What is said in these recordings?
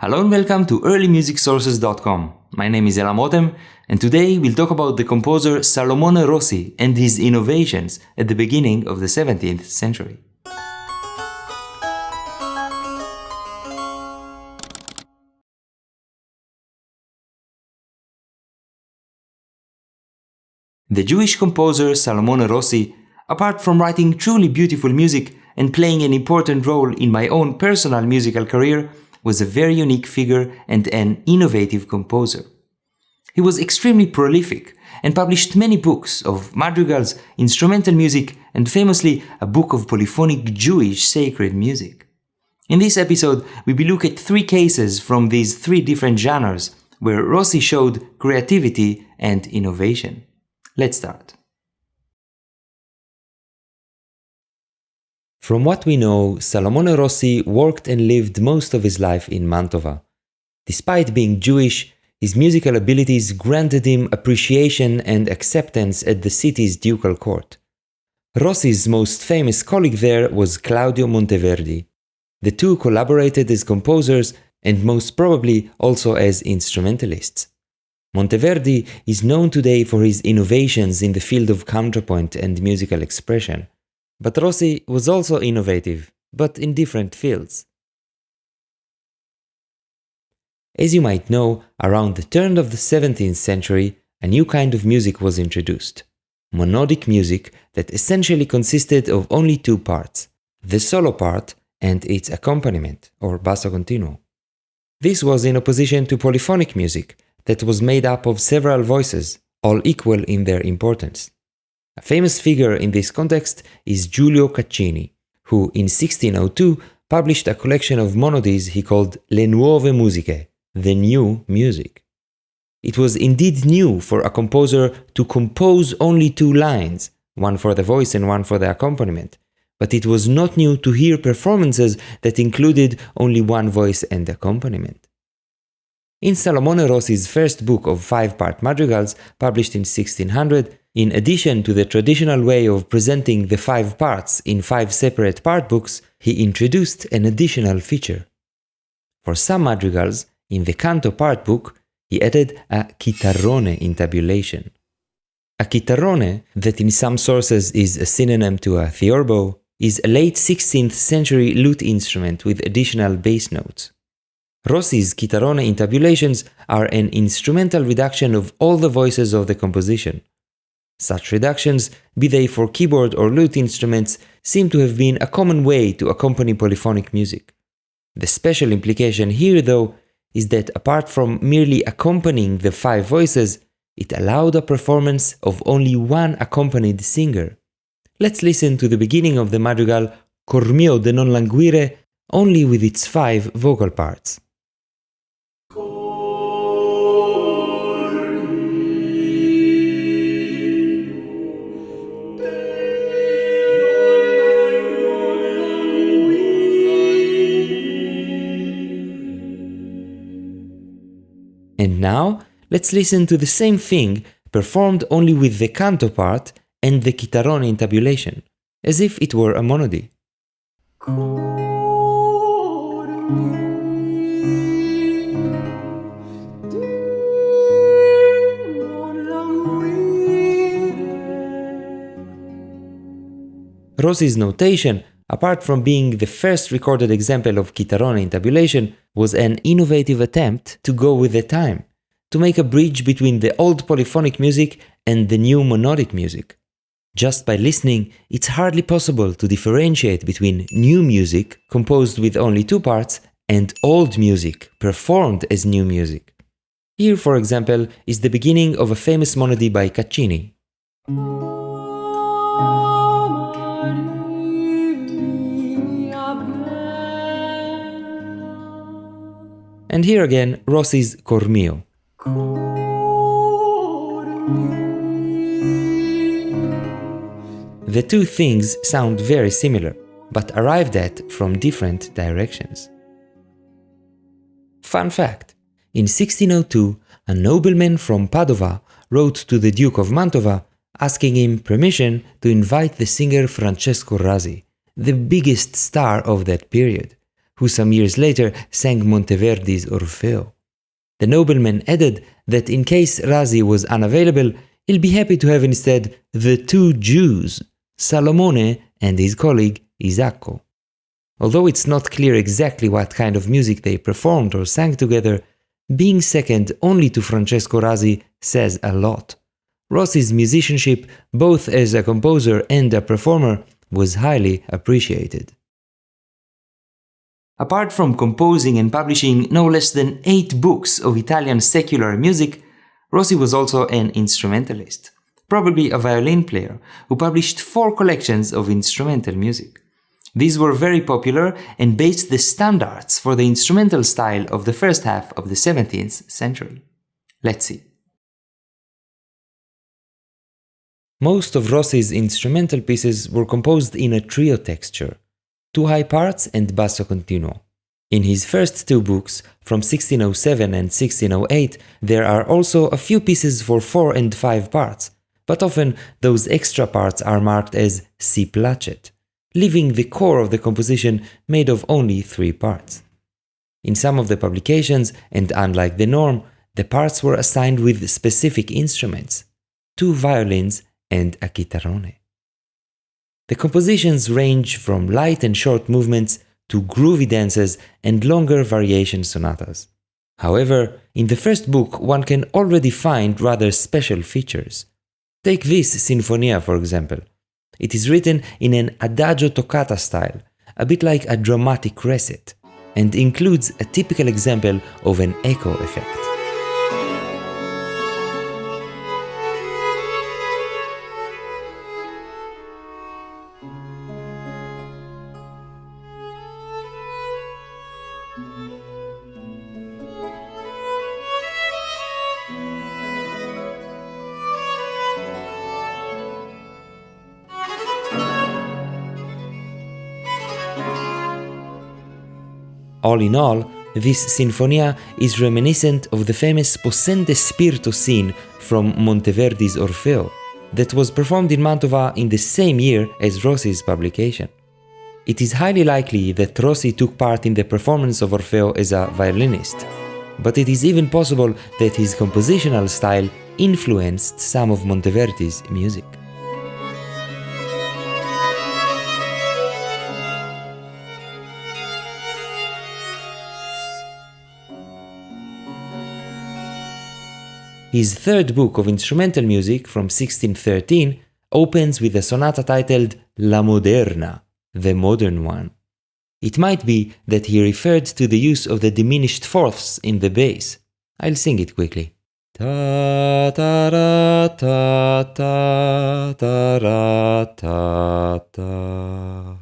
Hello and welcome to earlymusicsources.com. My name is Elam Rotem, and today we'll talk about the composer Salomone Rossi and his innovations at the beginning of the 17th century. The Jewish composer Salomone Rossi, apart from writing truly beautiful music and playing an important role in my own personal musical career, was a very unique figure and an innovative composer. He was extremely prolific and published many books of madrigals, instrumental music, and famously a book of polyphonic Jewish sacred music. In this episode, we will look at 3 cases from these 3 different genres where Rossi showed creativity and innovation. Let's start. From what we know, Salomone Rossi worked and lived most of his life in Mantova. Despite being Jewish, his musical abilities granted him appreciation and acceptance at the city's ducal court. Rossi's most famous colleague there was Claudio Monteverdi. The two collaborated as composers and most probably also as instrumentalists. Monteverdi is known today for his innovations in the field of counterpoint and musical expression. But Rossi was also innovative, but in different fields. As you might know, around the turn of the 17th century, a new kind of music was introduced. Monodic music that essentially consisted of only 2 parts, the solo part and its accompaniment, or basso continuo. This was in opposition to polyphonic music that was made up of several voices, all equal in their importance. A famous figure in this context is Giulio Caccini, who in 1602 published a collection of monodies he called Le Nuove Musiche, the new music. It was indeed new for a composer to compose only 2 lines, one for the voice and one for the accompaniment, but it was not new to hear performances that included only one voice and accompaniment. In Salomone Rossi's first book of 5-part madrigals, published in 1600, in addition to the traditional way of presenting the 5 parts in 5 separate part books, he introduced an additional feature. For some madrigals, in the canto part book, he added a chitarrone intabulation. A chitarrone, that in some sources is a synonym to a theorbo, is a late 16th century lute instrument with additional bass notes. Rossi's chitarrone intabulations are an instrumental reduction of all the voices of the composition. Such reductions, be they for keyboard or lute instruments, seem to have been a common way to accompany polyphonic music. The special implication here, though, is that apart from merely accompanying the 5 voices, it allowed a performance of only one accompanied singer. Let's listen to the beginning of the madrigal Cor mio de non languire, only with its 5 vocal parts. And now, let's listen to the same thing performed only with the canto part and the chitarrone intabulation, as if it were a monody. Rossi's notation, apart from being the first recorded example of chitarrone intabulation, was an innovative attempt to go with the time, to make a bridge between the old polyphonic music and the new monodic music. Just by listening, it's hardly possible to differentiate between new music, composed with only 2 parts, and old music, performed as new music. Here, for example, is the beginning of a famous monody by Caccini. And here again, Rossi's Cor mio. The 2 things sound very similar, but arrived at from different directions. Fun fact: in 1602, a nobleman from Padova wrote to the Duke of Mantova asking him permission to invite the singer Francesco Rasi, the biggest star of that period, who some years later sang Monteverdi's Orfeo. The nobleman added that in case Razi was unavailable, he'll be happy to have instead the two Jews, Salomone and his colleague Isacco. Although it's not clear exactly what kind of music they performed or sang together, being second only to Francesco Razi says a lot. Rossi's musicianship, both as a composer and a performer, was highly appreciated. Apart from composing and publishing no less than 8 books of Italian secular music, Rossi was also an instrumentalist, probably a violin player, who published 4 collections of instrumental music. These were very popular and based the standards for the instrumental style of the first half of the 17th century. Let's see. Most of Rossi's instrumental pieces were composed in a trio texture, 2 high parts and basso continuo. In his first 2 books, from 1607 and 1608, there are also a few pieces for 4 and 5 parts, but often those extra parts are marked as si placet, leaving the core of the composition made of only 3 parts. In some of the publications, and unlike the norm, the parts were assigned with specific instruments, 2 violins and a chitarrone. The compositions range from light and short movements to groovy dances and longer variation sonatas. However, in the first book one can already find rather special features. Take this Sinfonia for example. It is written in an adagio toccata style, a bit like a dramatic recit, and includes a typical example of an echo effect. All in all, this Sinfonia is reminiscent of the famous Possente Spirito scene from Monteverdi's Orfeo, that was performed in Mantova in the same year as Rossi's publication. It is highly likely that Rossi took part in the performance of Orfeo as a violinist, but it is even possible that his compositional style influenced some of Monteverdi's music. His third book of instrumental music from 1613 opens with a sonata titled La Moderna, the modern one. It might be that he referred to the use of the diminished fourths in the bass. I'll sing it quickly. Ta ta ra ta ta ta ra ta ta.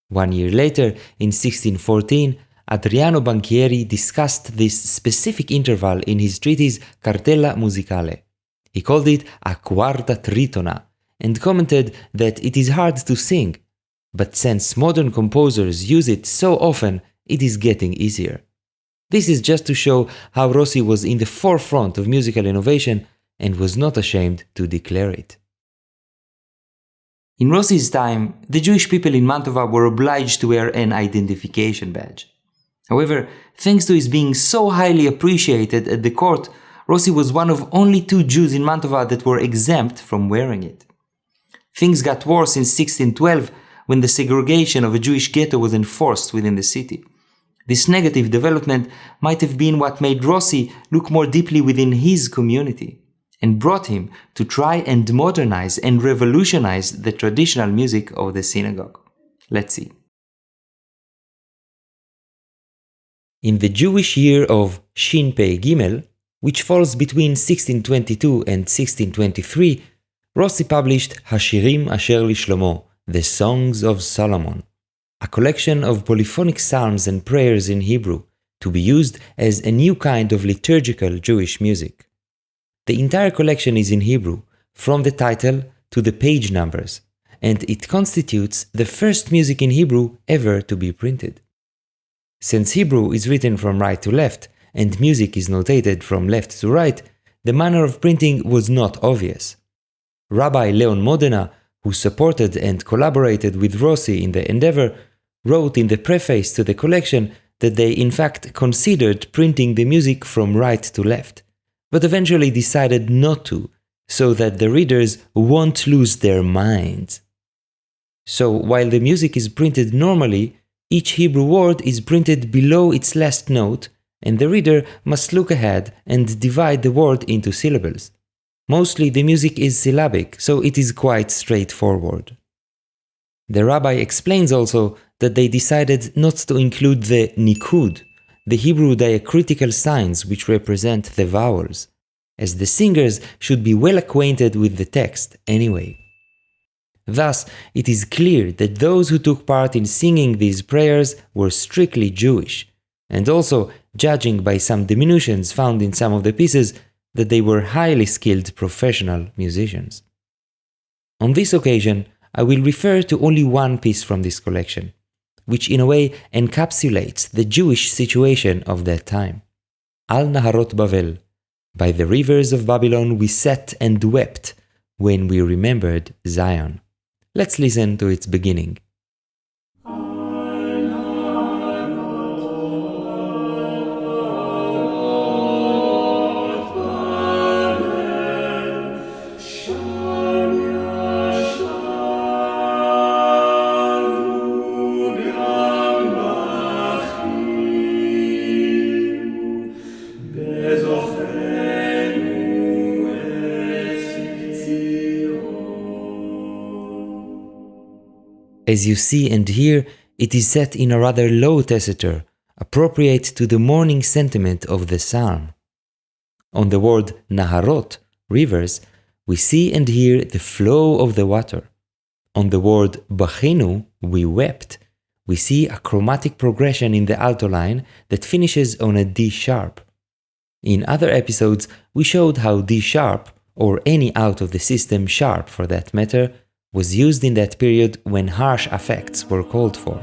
1 year later, in 1614, Adriano Banchieri discussed this specific interval in his treatise Cartella Musicale. He called it a quarta tritona and commented that it is hard to sing, but since modern composers use it so often, it is getting easier. This is just to show how Rossi was in the forefront of musical innovation and was not ashamed to declare it. In Rossi's time, the Jewish people in Mantova were obliged to wear an identification badge. However, thanks to his being so highly appreciated at the court, Rossi was one of only 2 Jews in Mantova that were exempt from wearing it. Things got worse in 1612 when the segregation of a Jewish ghetto was enforced within the city. This negative development might have been what made Rossi look more deeply within his community and brought him to try and modernize and revolutionize the traditional music of the synagogue. Let's see. In the Jewish year of Shin Pei Gimel, which falls between 1622 and 1623, Rossi published Hashirim Asher Lishlomo, the Songs of Solomon, a collection of polyphonic psalms and prayers in Hebrew, to be used as a new kind of liturgical Jewish music. The entire collection is in Hebrew, from the title to the page numbers, and it constitutes the first music in Hebrew ever to be printed. Since Hebrew is written from right to left, and music is notated from left to right, the manner of printing was not obvious. Rabbi Leon Modena, who supported and collaborated with Rossi in the endeavor, wrote in the preface to the collection that they in fact considered printing the music from right to left, but eventually decided not to, so that the readers won't lose their minds. So while the music is printed normally, each Hebrew word is printed below its last note, and the reader must look ahead and divide the word into syllables. Mostly the music is syllabic, so it is quite straightforward. The rabbi explains also that they decided not to include the nikud, the Hebrew diacritical signs which represent the vowels, as the singers should be well acquainted with the text anyway. Thus, it is clear that those who took part in singing these prayers were strictly Jewish, and also, judging by some diminutions found in some of the pieces, that they were highly skilled professional musicians. On this occasion, I will refer to only one piece from this collection, which in a way encapsulates the Jewish situation of that time. Al Naharot Bavel, by the rivers of Babylon we sat and wept when we remembered Zion. Let's listen to its beginning. As you see and hear, it is set in a rather low tessiture, appropriate to the mourning sentiment of the psalm. On the word Naharot, rivers, we see and hear the flow of the water. On the word Bachinu, we wept, we see a chromatic progression in the alto line that finishes on a D sharp. In other episodes, we showed how D sharp, or any out of the system sharp for that matter, was used in that period when harsh affects were called for.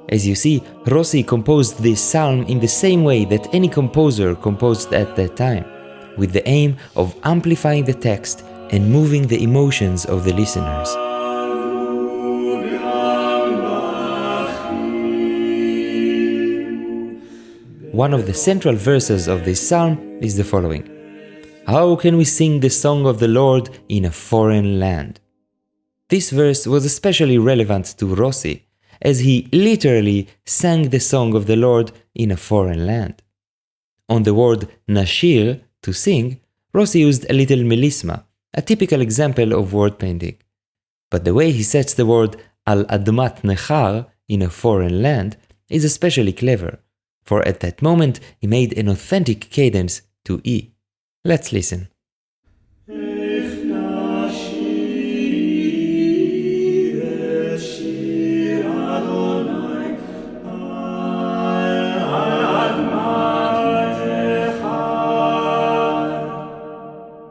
As you see, Rossi composed this psalm in the same way that any composer composed at that time, with the aim of amplifying the text and moving the emotions of the listeners. One of the central verses of this psalm is the following: "How can we sing the song of the Lord in a foreign land?" This verse was especially relevant to Rossi, as he literally sang the song of the Lord in a foreign land. On the word nashir, to sing, Rossi used a little melisma, a typical example of word painting. But the way he sets the word al admat nechar, in a foreign land, is especially clever, for at that moment he made an authentic cadence to E. Let's listen.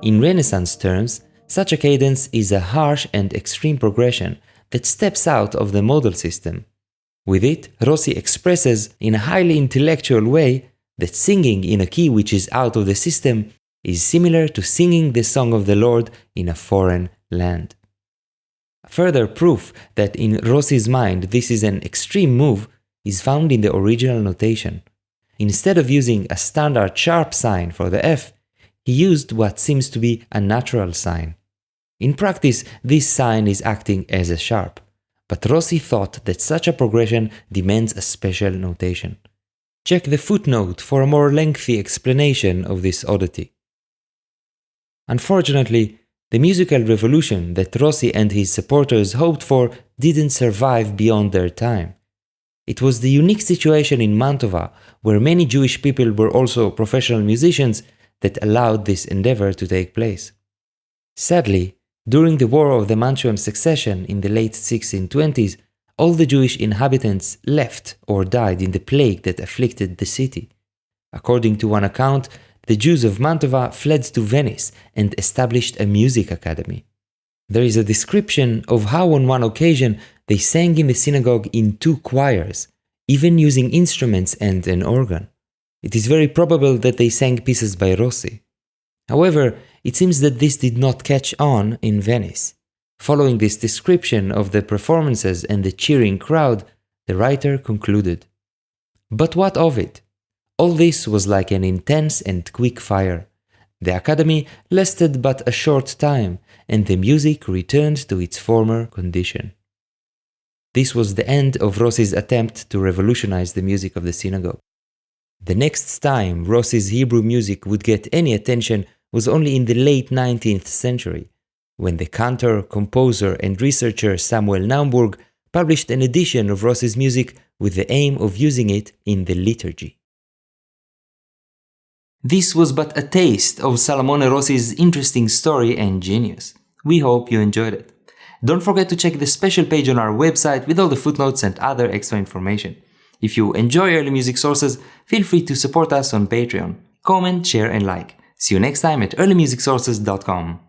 In Renaissance terms, such a cadence is a harsh and extreme progression that steps out of the modal system. With it, Rossi expresses in a highly intellectual way that singing in a key which is out of the system is similar to singing the song of the Lord in a foreign land. Further proof that in Rossi's mind this is an extreme move is found in the original notation. Instead of using a standard sharp sign for the F, he used what seems to be a natural sign. In practice, this sign is acting as a sharp, but Rossi thought that such a progression demands a special notation. Check the footnote for a more lengthy explanation of this oddity. Unfortunately, the musical revolution that Rossi and his supporters hoped for didn't survive beyond their time. It was the unique situation in Mantova, where many Jewish people were also professional musicians, that allowed this endeavor to take place. Sadly, during the War of the Mantuan Succession in the late 1620s, all the Jewish inhabitants left or died in the plague that afflicted the city. According to one account, the Jews of Mantova fled to Venice and established a music academy. There is a description of how on one occasion they sang in the synagogue in 2 choirs, even using instruments and an organ. It is very probable that they sang pieces by Rossi. However, it seems that this did not catch on in Venice. Following this description of the performances and the cheering crowd, The writer concluded, "But what of it? All this was like an intense and quick fire. The Academy lasted but a short time, and the music returned to its former condition." This was the end of Rossi's attempt to revolutionize the music of the synagogue. The next time Rossi's Hebrew music would get any attention was only in the late 19th century, when the cantor, composer, and researcher Samuel Naumburg published an edition of Rossi's music with the aim of using it in the liturgy. This was but a taste of Salomone Rossi's interesting story and genius. We hope you enjoyed it. Don't forget to check the special page on our website with all the footnotes and other extra information. If you enjoy early music sources, feel free to support us on Patreon. Comment, share, and like. See you next time at earlymusicsources.com.